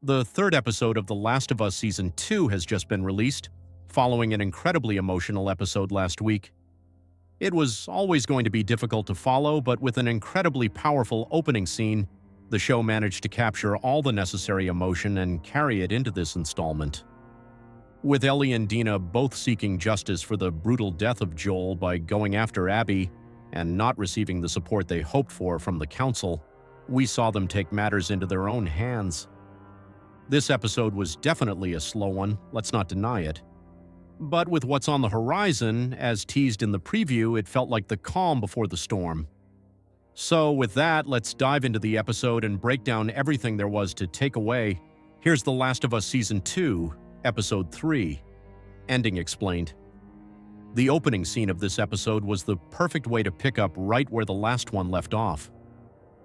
The third episode of The Last of Us Season 2 has just been released, following an incredibly emotional episode last week. It was always going to be difficult to follow, but with an incredibly powerful opening scene, the show managed to capture all the necessary emotion and carry it into this installment. With Ellie and Dina both seeking justice for the brutal death of Joel by going after Abby and not receiving the support they hoped for from the council, we saw them take matters into their own hands. This episode was definitely a slow one, let's not deny it. But with what's on the horizon, as teased in the preview, it felt like the calm before the storm. So with that, let's dive into the episode and break down everything there was to take away. Here's The Last of Us Season 2, Episode 3, Ending Explained. The opening scene of this episode was the perfect way to pick up right where the last one left off.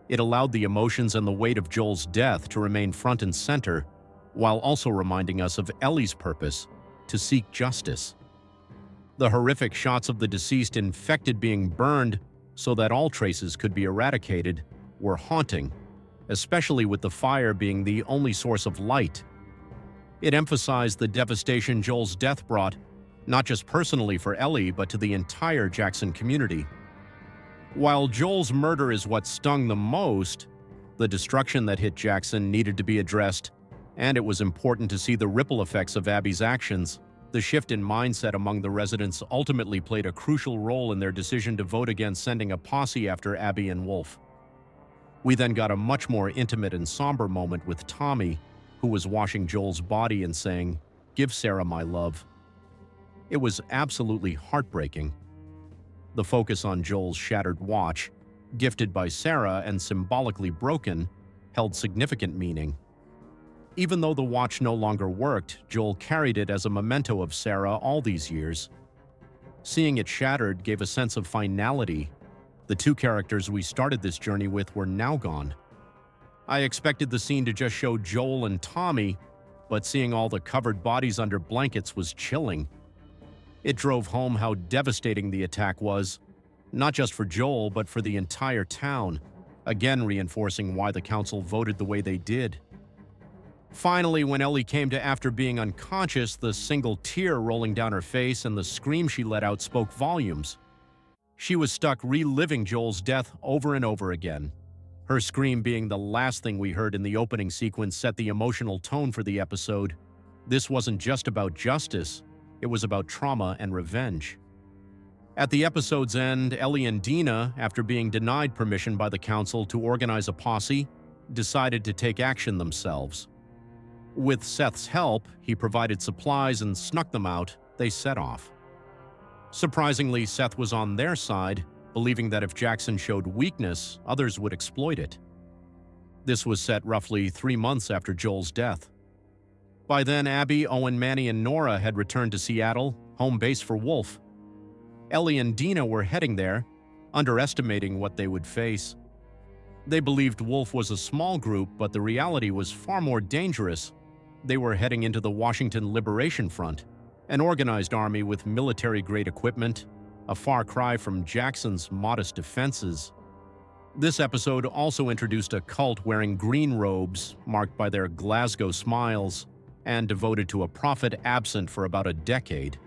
It allowed the emotions and the weight of Joel's death to remain front and center, while also reminding us of Ellie's purpose, to seek justice. The horrific shots of the deceased infected being burned so that all traces could be eradicated were haunting, especially with the fire being the only source of light. It emphasized the devastation Joel's death brought, not just personally for Ellie, but to the entire Jackson community. While Joel's murder is what stung the most, the destruction that hit Jackson needed to be addressed, and it was important to see the ripple effects of Abby's actions. The shift in mindset among the residents ultimately played a crucial role in their decision to vote against sending a posse after Abby and Wolf. We then got a much more intimate and somber moment with Tommy, who was washing Joel's body and saying, "Give Sarah my love." It was absolutely heartbreaking. The focus on Joel's shattered watch, gifted by Sarah and symbolically broken, held significant meaning. Even though the watch no longer worked, Joel carried it as a memento of Sarah all these years. Seeing it shattered gave a sense of finality. The two characters we started this journey with were now gone. I expected the scene to just show Joel and Tommy, but seeing all the covered bodies under blankets was chilling. It drove home how devastating the attack was, not just for Joel, but for the entire town, again reinforcing why the council voted the way they did. Finally, when Ellie came to after being unconscious, the single tear rolling down her face and the scream she let out spoke volumes. She was stuck reliving Joel's death over and over again. Her scream being the last thing we heard in the opening sequence set the emotional tone for the episode. This wasn't just about justice, it was about trauma and revenge. At the episode's end, Ellie and Dina, after being denied permission by the council to organize a posse, decided to take action themselves. With Seth's help, he provided supplies and snuck them out. They set off. Surprisingly, Seth was on their side, believing that if Jackson showed weakness, others would exploit it. This was set roughly 3 months after Joel's death. By then, Abby, Owen, Manny, and Nora had returned to Seattle, home base for Wolf. Ellie and Dina were heading there, underestimating what they would face. They believed Wolf was a small group, but the reality was far more dangerous. They were heading into the Washington Liberation Front, an organized army with military-grade equipment, a far cry from Jackson's modest defenses. This episode also introduced a cult wearing green robes, marked by their Glasgow smiles, and devoted to a prophet absent for about a decade.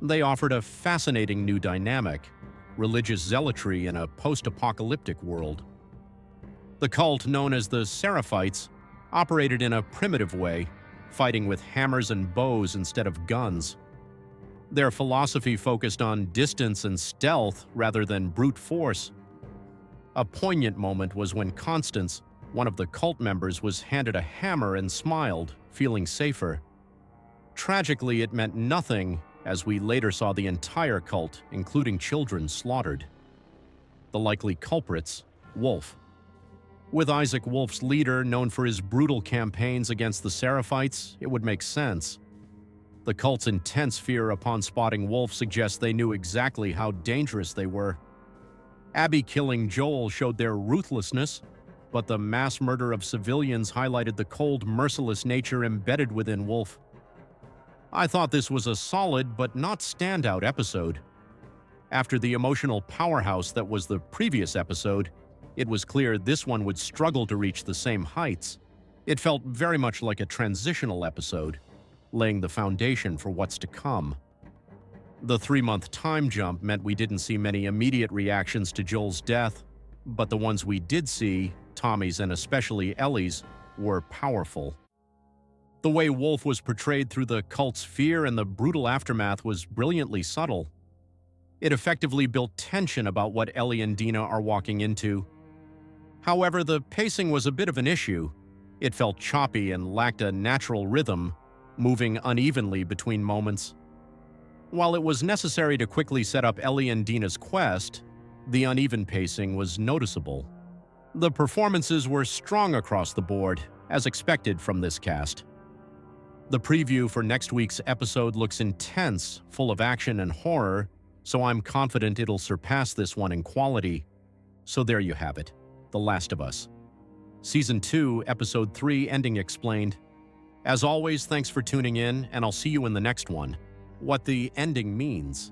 They offered a fascinating new dynamic, religious zealotry in a post-apocalyptic world. The cult, known as the Seraphites, operated in a primitive way, fighting with hammers and bows instead of guns. Their philosophy focused on distance and stealth rather than brute force. A poignant moment was when Constance, one of the cult members, was handed a hammer and smiled, feeling safer. Tragically, it meant nothing, as we later saw the entire cult, including children, slaughtered. The likely culprits, Wolf. With Isaac Wolf's leader known for his brutal campaigns against the Seraphites, it would make sense. The cult's intense fear upon spotting Wolf suggests they knew exactly how dangerous they were. Abby killing Joel showed their ruthlessness, but the mass murder of civilians highlighted the cold, merciless nature embedded within Wolf. I thought this was a solid but not standout episode. After the emotional powerhouse that was the previous episode, it was clear this one would struggle to reach the same heights. It felt very much like a transitional episode, laying the foundation for what's to come. The 3-month time jump meant we didn't see many immediate reactions to Joel's death, but the ones we did see, Tommy's and especially Ellie's, were powerful. The way Wolf was portrayed through the cult's fear and the brutal aftermath was brilliantly subtle. It effectively built tension about what Ellie and Dina are walking into. However, the pacing was a bit of an issue. It felt choppy and lacked a natural rhythm, moving unevenly between moments. While it was necessary to quickly set up Ellie and Dina's quest, the uneven pacing was noticeable. The performances were strong across the board, as expected from this cast. The preview for next week's episode looks intense, full of action and horror, so I'm confident it'll surpass this one in quality. So there you have it, The Last of Us. Season 2, Episode 3, Ending Explained. As always, thanks for tuning in, and I'll see you in the next one. What the ending means.